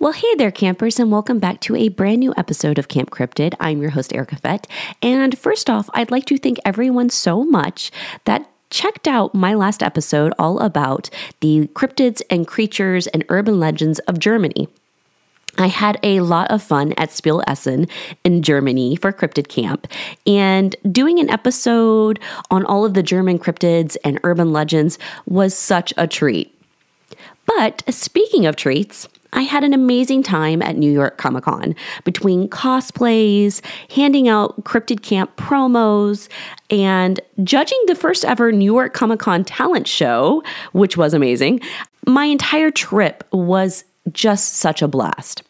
Well, hey there, campers, and welcome back to a brand new episode of Camp Cryptid. I'm your host, Erica Fett. And first off, I'd like to thank everyone so much that checked out my last episode all about the cryptids and creatures and urban legends of Germany. I had a lot of fun at Spiel Essen in Germany for Cryptid Camp, and doing an episode on all of the German cryptids and urban legends was such a treat. But speaking of treats, I had an amazing time at New York Comic Con between cosplays, handing out Cryptid Camp promos, and judging the first ever New York Comic Con talent show, which was amazing. My entire trip was just such a blast.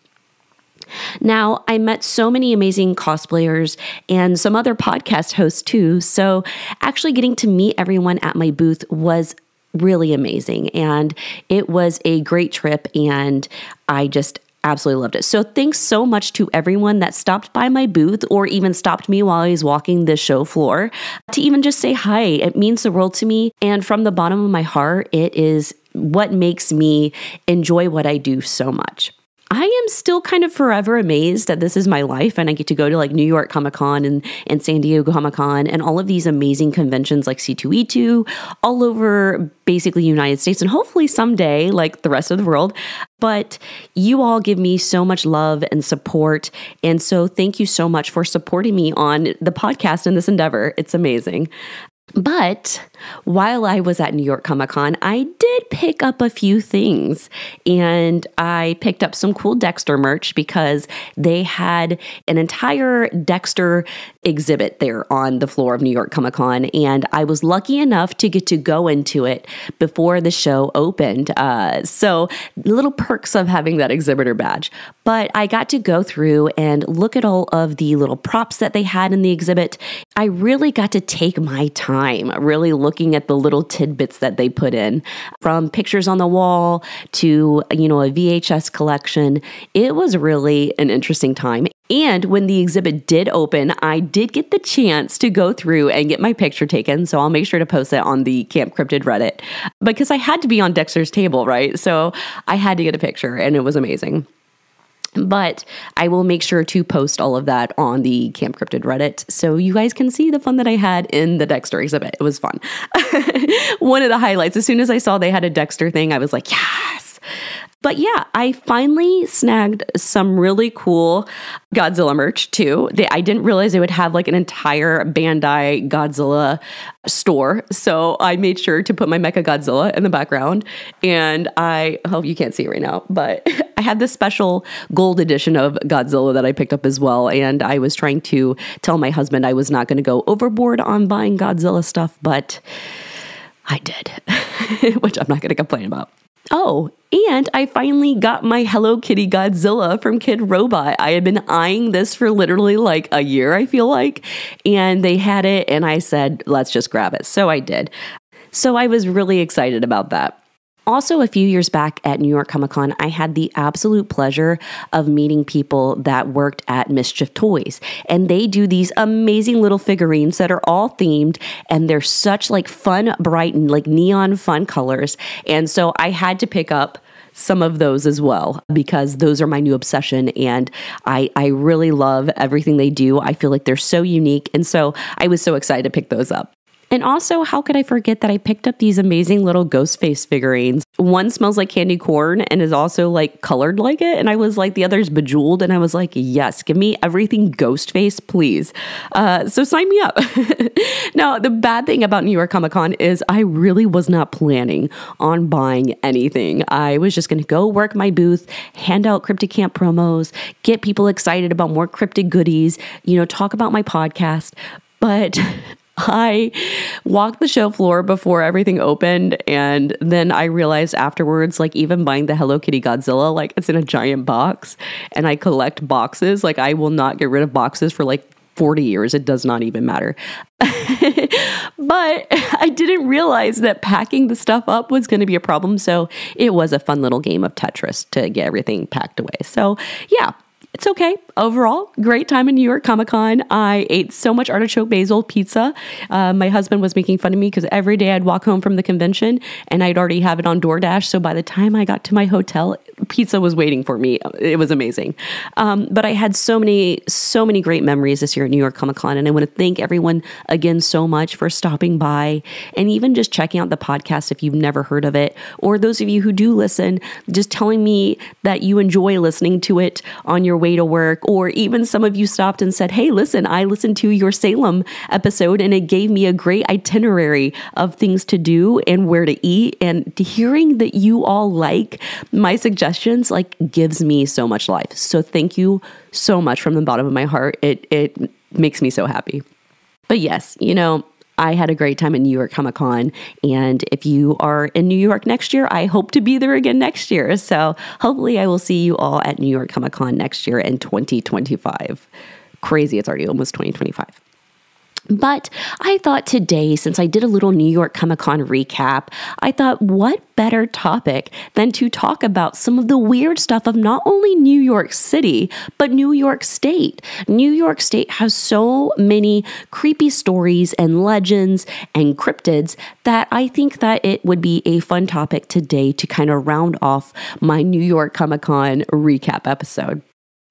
Now, I met so many amazing cosplayers and some other podcast hosts too, so actually getting to meet everyone at my booth was really amazing, and it was a great trip, and I just absolutely loved it. So thanks so much to everyone that stopped by my booth or even stopped me while I was walking the show floor to even just say hi. It means the world to me, and from the bottom of my heart, it is what makes me enjoy what I do so much. I am still kind of forever amazed that this is my life and I get to go to like New York Comic Con and San Diego Comic Con and all of these amazing conventions like C2E2 all over basically United States and hopefully someday like the rest of the world. But you all give me so much love and support. And so thank you so much for supporting me on the podcast and this endeavor. It's amazing. But while I was at New York Comic Con, I did pick up a few things, and I picked up some cool Dexter merch because they had an entire Dexter exhibit there on the floor of New York Comic Con, and I was lucky enough to get to go into it before the show opened. So little perks of having that exhibitor badge. But I got to go through and look at all of the little props that they had in the exhibit. I really got to take my time really looking at the little tidbits that they put in, from pictures on the wall to, a VHS collection. It was really an interesting time. And when the exhibit did open, I did get the chance to go through and get my picture taken. So I'll make sure to post it on the Camp Cryptid Reddit because I had to be on Dexter's table, right? So I had to get a picture and it was amazing. But I will make sure to post all of that on the Camp Cryptid Reddit so you guys can see the fun that I had in the Dexter exhibit. It was fun. One of the highlights, as soon as I saw they had a Dexter thing, I was like, yes. But yeah, I finally snagged some really cool Godzilla merch too. I didn't realize they would have like an entire Bandai Godzilla store. So I made sure to put my Mecha Godzilla in the background. And I hope you can't see it right now, but I had this special gold edition of Godzilla that I picked up as well. And I was trying to tell my husband I was not going to go overboard on buying Godzilla stuff, but I did, which I'm not going to complain about. Oh, and I finally got my Hello Kitty Godzilla from Kid Robot. I had been eyeing this for literally like a year, I feel like, and they had it and I said, let's just grab it. So I did. So I was really excited about that. Also, a few years back at New York Comic Con, I had the absolute pleasure of meeting people that worked at Mischief Toys. And they do these amazing little figurines that are all themed, and they're such like fun, bright, and like neon fun colors. And so I had to pick up some of those as well because those are my new obsession, and I really love everything they do. I feel like they're so unique, and so I was so excited to pick those up. And also, how could I forget that I picked up these amazing little ghost face figurines? One smells like candy corn and is also like colored like it. And I was like, the other's bejeweled. And I was like, yes, give me everything ghost face, please. So sign me up. Now, the bad thing about New York Comic Con is I really was not planning on buying anything. I was just going to go work my booth, hand out Cryptid Camp promos, get people excited about more cryptid goodies, talk about my podcast. But I walked the show floor before everything opened, and then I realized afterwards, like even buying the Hello Kitty Godzilla, like it's in a giant box, and I collect boxes. Like I will not get rid of boxes for like 40 years. It does not even matter. But I didn't realize that packing the stuff up was going to be a problem. So it was a fun little game of Tetris to get everything packed away. So yeah. it's okay. Overall, great time in New York Comic Con. I ate so much artichoke basil pizza. My husband was making fun of me because every day I'd walk home from the convention and I'd already have it on DoorDash. So by the time I got to my hotel, pizza was waiting for me. It was amazing. But I had so many great memories this year at New York Comic Con. And I want to thank everyone again so much for stopping by and even just checking out the podcast if you've never heard of it. Or those of you who do listen, just telling me that you enjoy listening to it on your way to work. Or even some of you stopped and said, hey, listen, I listened to your Salem episode and it gave me a great itinerary of things to do and where to eat. And hearing that you all like my suggestions gives me so much life. So thank you so much from the bottom of my heart. It makes me so happy. But yes, I had a great time in New York Comic Con. And if you are in New York next year, I hope to be there again next year. So hopefully I will see you all at New York Comic Con next year in 2025. Crazy, it's already almost 2025. But I thought today, since I did a little New York Comic Con recap, I thought what better topic than to talk about some of the weird stuff of not only New York City, but New York State. New York State has so many creepy stories and legends and cryptids that I think that it would be a fun topic today to kind of round off my New York Comic Con recap episode.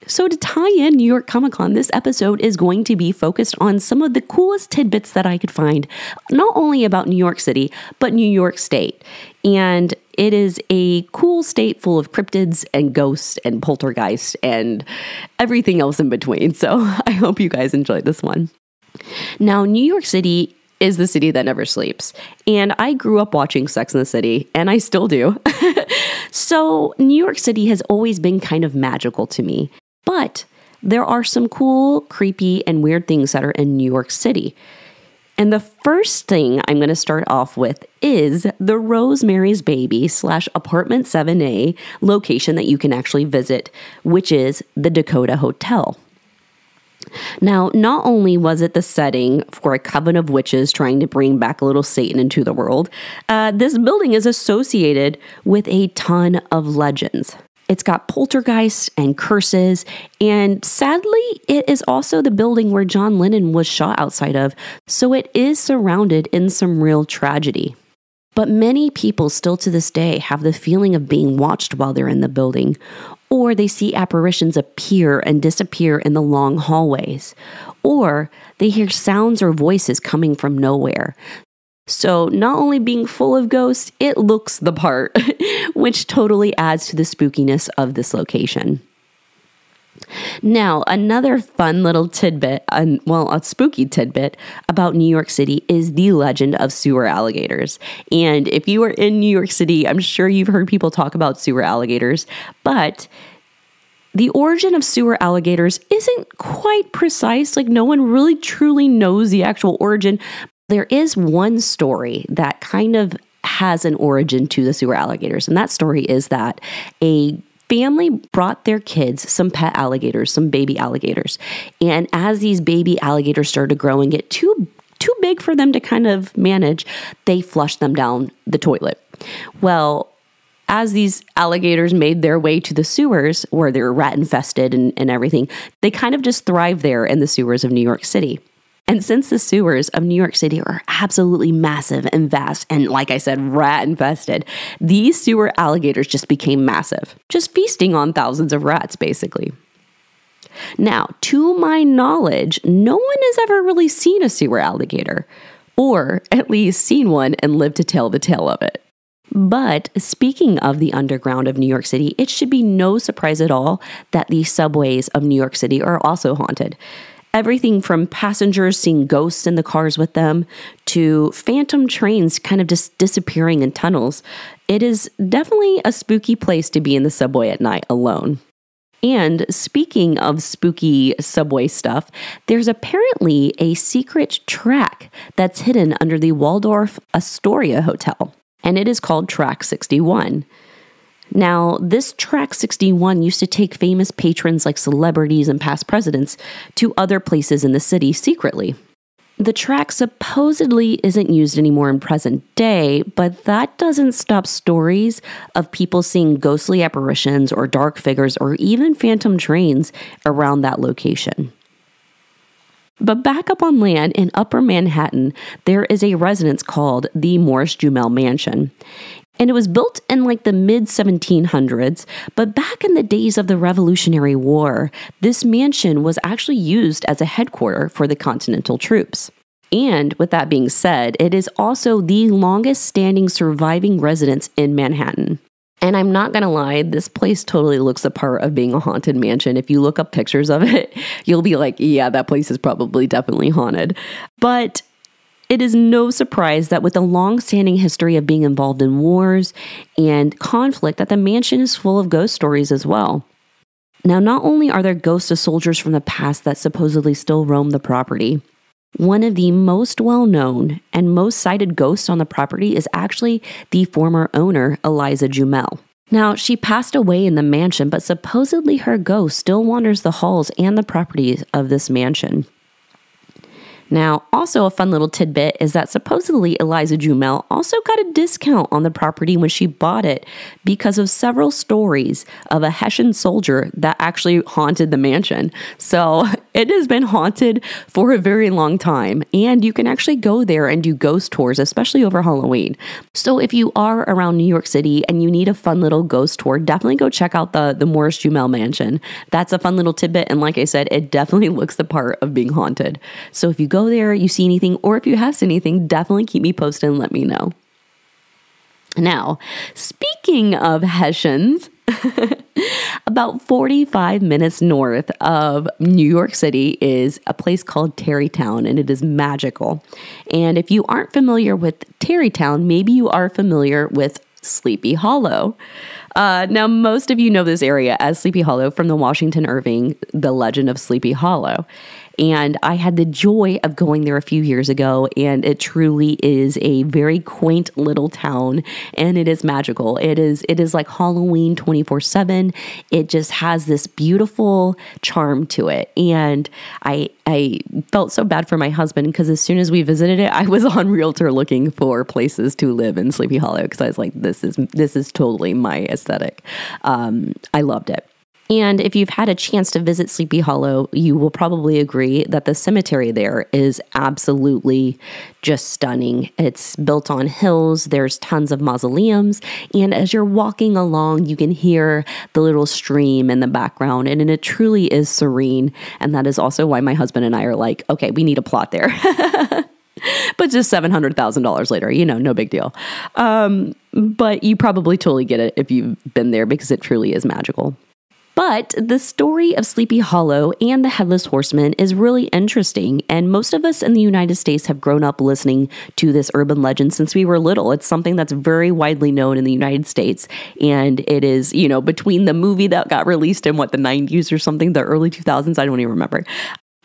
So to tie in New York Comic Con, this episode is going to be focused on some of the coolest tidbits that I could find, not only about New York City, but New York State. And it is a cool state full of cryptids and ghosts and poltergeists and everything else in between. So I hope you guys enjoyed this one. Now, New York City is the city that never sleeps. And I grew up watching Sex and the City, and I still do. So New York City has always been kind of magical to me. But there are some cool, creepy, and weird things that are in New York City. And the first thing I'm going to start off with is the Rosemary's Baby / Apartment 7A location that you can actually visit, which is the Dakota Hotel. Now, not only was it the setting for a coven of witches trying to bring back a little Satan into the world, this building is associated with a ton of legends. It's got poltergeists and curses, and sadly, it is also the building where John Lennon was shot outside of, so it is surrounded in some real tragedy. But many people still to this day have the feeling of being watched while they're in the building, or they see apparitions appear and disappear in the long hallways, or they hear sounds or voices coming from nowhere. So not only being full of ghosts, it looks the part, which totally adds to the spookiness of this location. Now, another fun little tidbit, a spooky tidbit about New York City is the legend of sewer alligators. And if you are in New York City, I'm sure you've heard people talk about sewer alligators, but the origin of sewer alligators isn't quite precise. No one really truly knows the actual origin. There is one story that kind of has an origin to the sewer alligators, and that story is that a family brought their kids some pet alligators, some baby alligators, and as these baby alligators started to grow and get too big for them to kind of manage, they flushed them down the toilet. Well, as these alligators made their way to the sewers, where they're rat infested and everything, they kind of just thrive there in the sewers of New York City. And since the sewers of New York City are absolutely massive and vast, and like I said, rat infested, these sewer alligators just became massive, just feasting on thousands of rats, basically. Now, to my knowledge, no one has ever really seen a sewer alligator, or at least seen one and lived to tell the tale of it. But speaking of the underground of New York City, it should be no surprise at all that the subways of New York City are also haunted. Everything from passengers seeing ghosts in the cars with them to phantom trains kind of just disappearing in tunnels. It is definitely a spooky place to be in the subway at night alone. And speaking of spooky subway stuff, there's apparently a secret track that's hidden under the Waldorf Astoria Hotel, and it is called Track 61. Now, this Track 61 used to take famous patrons like celebrities and past presidents to other places in the city secretly. The track supposedly isn't used anymore in present day, but that doesn't stop stories of people seeing ghostly apparitions or dark figures or even phantom trains around that location. But back up on land in Upper Manhattan, there is a residence called the Morris-Jumel Mansion. And it was built in like the mid-1700s, but back in the days of the Revolutionary War, this mansion was actually used as a headquarters for the Continental troops. And with that being said, it is also the longest standing surviving residence in Manhattan. And I'm not going to lie, this place totally looks the part of being a haunted mansion. If you look up pictures of it, you'll be like, yeah, that place is probably definitely haunted. But it is no surprise that with a long-standing history of being involved in wars and conflict, that the mansion is full of ghost stories as well. Now, not only are there ghosts of soldiers from the past that supposedly still roam the property, one of the most well-known and most cited ghosts on the property is actually the former owner, Eliza Jumel. Now, she passed away in the mansion, but supposedly her ghost still wanders the halls and the properties of this mansion. Now, also a fun little tidbit is that supposedly Eliza Jumel also got a discount on the property when she bought it because of several stories of a Hessian soldier that actually haunted the mansion. So it has been haunted for a very long time, and you can actually go there and do ghost tours, especially over Halloween. So if you are around New York City and you need a fun little ghost tour, definitely go check out the Morris-Jumel Mansion. That's a fun little tidbit, and like I said, it definitely looks the part of being haunted. So if you go there, you see anything, or if you have seen anything, definitely keep me posted and let me know. Now, speaking of Hessians, about 45 minutes north of New York City is a place called Tarrytown, and it is magical. And if you aren't familiar with Tarrytown, maybe you are familiar with Sleepy Hollow. Now, most of you know this area as Sleepy Hollow from the Washington Irving, The Legend of Sleepy Hollow. And I had the joy of going there a few years ago, and it truly is a very quaint little town, and it is magical. It is like Halloween 24/7. It just has this beautiful charm to it. And I felt so bad for my husband because as soon as we visited it, I was on Realtor looking for places to live in Sleepy Hollow because I was like, this is totally my aesthetic. I loved it. And if you've had a chance to visit Sleepy Hollow, you will probably agree that the cemetery there is absolutely just stunning. It's built on hills, there's tons of mausoleums, and as you're walking along, you can hear the little stream in the background, and it truly is serene. And that is also why my husband and I are like, okay, we need a plot there. But just $700,000 later, no big deal. But you probably totally get it if you've been there because it truly is magical. But the story of Sleepy Hollow and the Headless Horseman is really interesting, and most of us in the United States have grown up listening to this urban legend since we were little. It's something that's very widely known in the United States, and it is, between the movie that got released in, the 90s or something, the early 2000s, I don't even remember.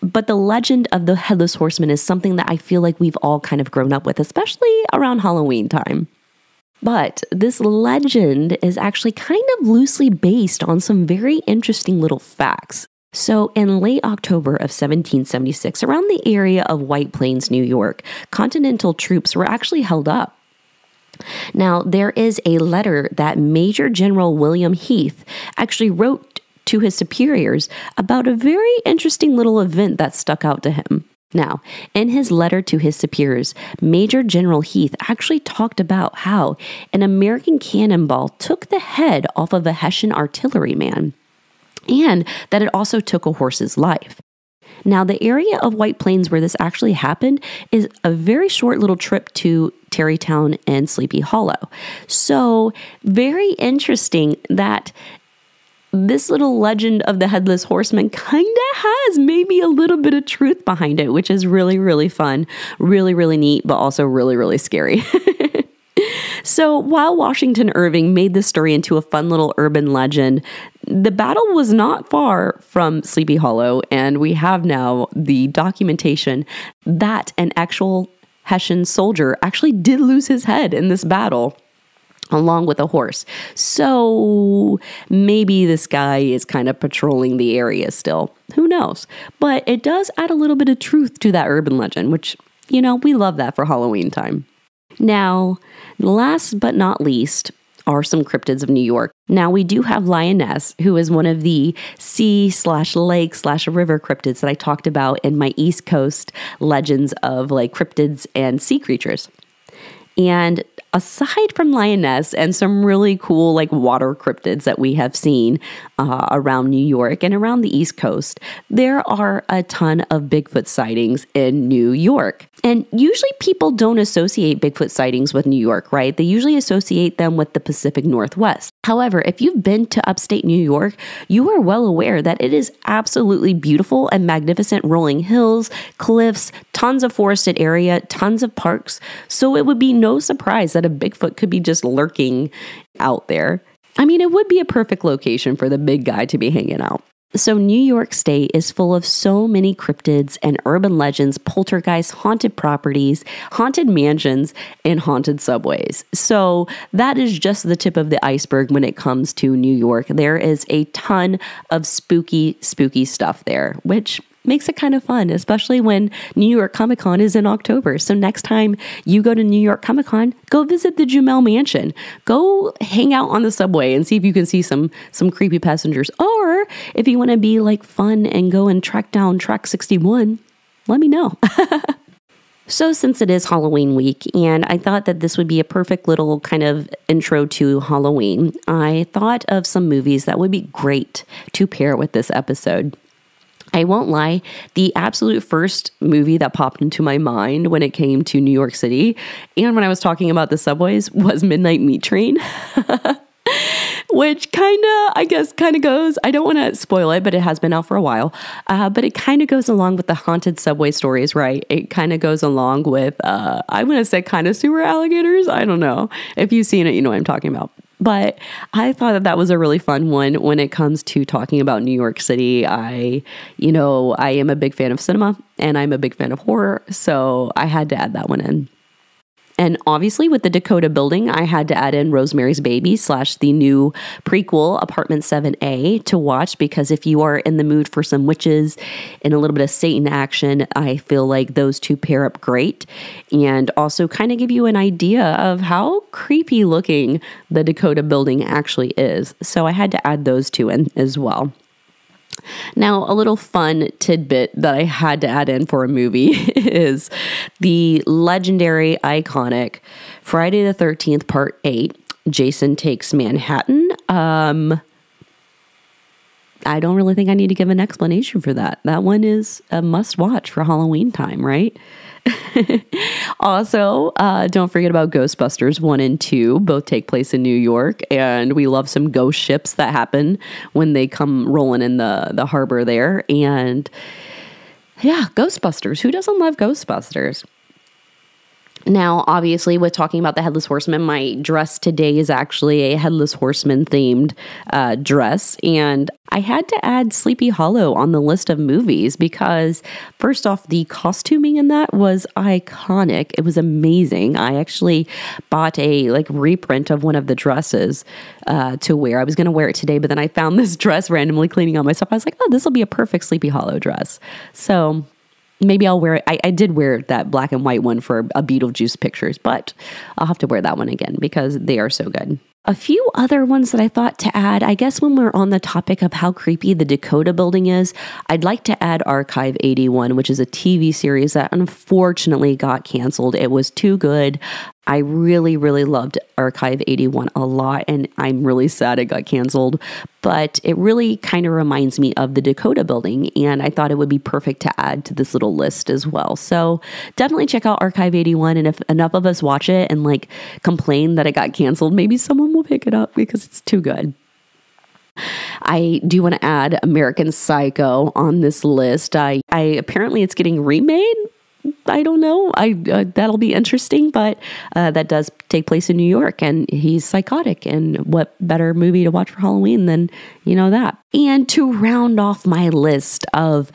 But the legend of the Headless Horseman is something that I feel like we've all kind of grown up with, especially around Halloween time. But this legend is actually kind of loosely based on some very interesting little facts. So in late October of 1776, around the area of White Plains, New York, Continental troops were actually held up. Now, there is a letter that Major General William Heath actually wrote to his superiors about a very interesting little event that stuck out to him. Now, in his letter to his superiors, Major General Heath actually talked about how an American cannonball took the head off of a Hessian artilleryman, and that it also took a horse's life. Now, the area of White Plains where this actually happened is a very short little trip to Tarrytown and Sleepy Hollow. So, very interesting that this little legend of the Headless Horseman kind of has maybe a little bit of truth behind it, which is really, really fun, really, really neat, but also really, really scary. So while Washington Irving made this story into a fun little urban legend, the battle was not far from Sleepy Hollow, and we have now the documentation that an actual Hessian soldier actually did lose his head in this battle. along with a horse. So maybe this guy is kind of patrolling the area still. Who knows? But it does add a little bit of truth to that urban legend, which, we love that for Halloween time. Now, last but not least are some cryptids of New York. Now, we do have Lioness, who is one of the sea/lake/river cryptids that I talked about in my East Coast legends of like cryptids and sea creatures. And aside from Lioness and some really cool like water cryptids that we have seen around New York and around the East Coast, there are a ton of Bigfoot sightings in New York. And usually people don't associate Bigfoot sightings with New York, right? They usually associate them with the Pacific Northwest. However, if you've been to upstate New York, you are well aware that it is absolutely beautiful and magnificent rolling hills, cliffs, tons of forested area, tons of parks. So it would be no surprise that a Bigfoot could be just lurking out there. I mean, it would be a perfect location for the big guy to be hanging out. So New York State is full of so many cryptids and urban legends, poltergeists, haunted properties, haunted mansions, and haunted subways. So that is just the tip of the iceberg when it comes to New York. There is a ton of spooky stuff there, which makes it kind of fun, especially when New York Comic Con is in October. So next time you go to New York Comic Con, go visit the Jumel Mansion. Go hang out on the subway and see if you can see some creepy passengers. Or if you want to be like fun and go and track down Track 61, let me know. So since it is Halloween week, and I thought that this would be a perfect little kind of intro to Halloween, I thought of some movies that would be great to pair with this episode. I won't lie, the absolute first movie that popped into my mind when it came to New York City and when I was talking about the subways was Midnight Meat Train, which kind of goes, I don't want to spoil it, but it has been out for a while, but it kind of goes along with the haunted subway stories, right? It kind of goes along with, I'm going to say kind of sewer alligators. I don't know. If you've seen it, you know what I'm talking about. But I thought that was a really fun one when it comes to talking about New York City. I am a big fan of cinema and I'm a big fan of horror, so I had to add that one in. And obviously with the Dakota Building, I had to add in Rosemary's Baby / the new prequel, Apartment 7A, to watch, because if you are in the mood for some witches and a little bit of Satan action, I feel like those two pair up great, and also kind of give you an idea of how creepy looking the Dakota Building actually is. So I had to add those two in as well. Now, a little fun tidbit that I had to add in for a movie is the legendary, iconic Friday the 13th Part 8, Jason Takes Manhattan. I don't really think I need to give an explanation for that. That one is a must watch for Halloween time, right? Also, don't forget about Ghostbusters 1 and 2. Both take place in New York, and we love some ghost ships that happen when they come rolling in the harbor there. And yeah, Ghostbusters. Who doesn't love Ghostbusters? Now, obviously, with talking about the Headless Horseman, my dress today is actually a Headless Horseman themed dress. And I had to add Sleepy Hollow on the list of movies because, first off, the costuming in that was iconic. It was amazing. I actually bought a reprint of one of the dresses to wear. I was going to wear it today, but then I found this dress randomly cleaning out my stuff. I was like, oh, this will be a perfect Sleepy Hollow dress. So maybe I'll wear it. I did wear that black and white one for a Beetlejuice pictures, but I'll have to wear that one again because they are so good. A few other ones that I thought to add, I guess when we're on the topic of how creepy the Dakota Building is, I'd like to add Archive 81, which is a TV series that unfortunately got canceled. It was too good. I really, really loved Archive 81 a lot, and I'm really sad it got canceled, but it really kind of reminds me of the Dakota Building, and I thought it would be perfect to add to this little list as well. So definitely check out Archive 81, and if enough of us watch it and complain that it got canceled, maybe someone will pick it up because it's too good. I do want to add American Psycho on this list. I apparently it's getting remade. I don't know. That'll be interesting, but that does take place in New York, and he's psychotic. And what better movie to watch for Halloween than that? And to round off my list of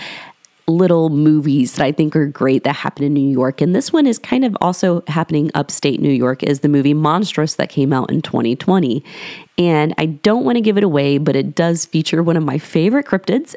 little movies that I think are great that happen in New York. And this one is kind of also happening upstate New York, is the movie Monstrous that came out in 2020. And I don't want to give it away, but it does feature one of my favorite cryptids.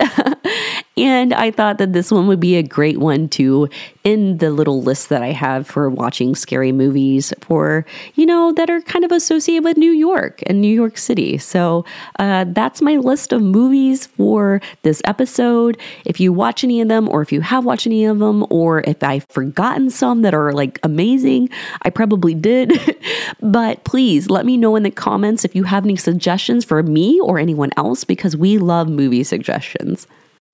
And I thought that this one would be a great one to end the little list that I have for watching scary movies for, that are kind of associated with New York and New York City. So that's my list of movies for this episode. If you watch any of them, or if you have watched any of them, or if I've forgotten some that are like amazing, I probably did. But please let me know in the comments if you have any suggestions for me or anyone else, because we love movie suggestions.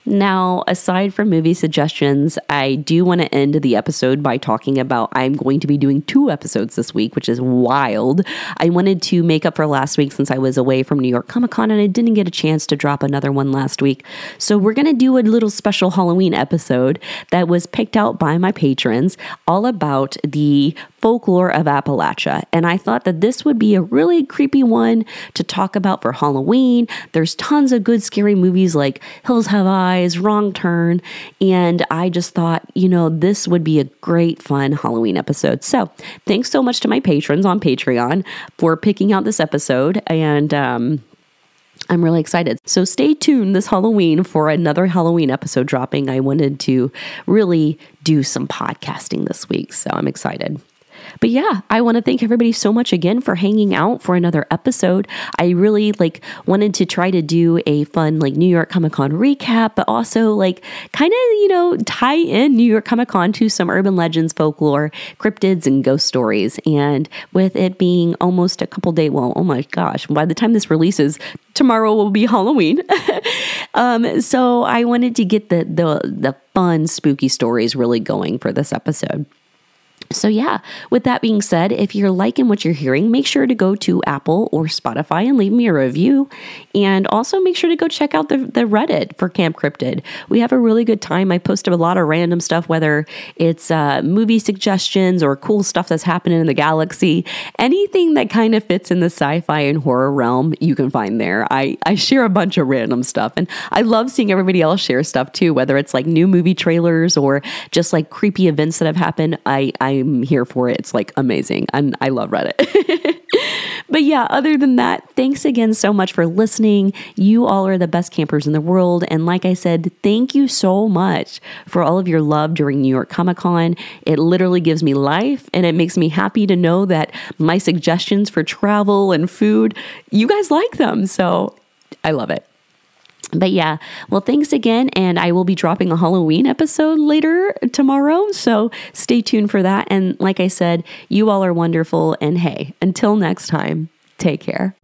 Now, aside from movie suggestions, I do want to end the episode by talking about I'm going to be doing 2 episodes this week, which is wild. I wanted to make up for last week since I was away from New York Comic Con and I didn't get a chance to drop another one last week. So we're going to do a little special Halloween episode that was picked out by my patrons, all about the folklore of Appalachia. And I thought that this would be a really creepy one to talk about for Halloween. There's tons of good scary movies like Hills Have Eyes, Wrong Turn. And I just thought, this would be a great fun Halloween episode. So thanks so much to my patrons on Patreon for picking out this episode. And I'm really excited. So stay tuned this Halloween for another Halloween episode dropping. I wanted to really do some podcasting this week, so I'm excited. But yeah, I want to thank everybody so much again for hanging out for another episode. I really wanted to try to do a fun New York Comic Con recap, but also kind of, tie in New York Comic Con to some urban legends, folklore, cryptids, and ghost stories. And with it being almost a couple days, well, oh my gosh, by the time this releases, tomorrow will be Halloween. So I wanted to get the fun, spooky stories really going for this episode. So yeah, with that being said, if you're liking what you're hearing, make sure to go to Apple or Spotify and leave me a review. And also make sure to go check out the Reddit for Camp Cryptid. We have a really good time. I posted a lot of random stuff, whether it's movie suggestions or cool stuff that's happening in the galaxy. Anything that kind of fits in the sci-fi and horror realm, you can find there. I share a bunch of random stuff. And I love seeing everybody else share stuff too, whether it's new movie trailers or just creepy events that have happened. I'm here for it. It's amazing. I love Reddit. But yeah, other than that, thanks again so much for listening. You all are the best campers in the world. And like I said, thank you so much for all of your love during New York Comic Con. It literally gives me life, and it makes me happy to know that my suggestions for travel and food, you guys like them. So I love it. But yeah, well, thanks again. And I will be dropping a Halloween episode later tomorrow. So stay tuned for that. And like I said, you all are wonderful. And hey, until next time, take care.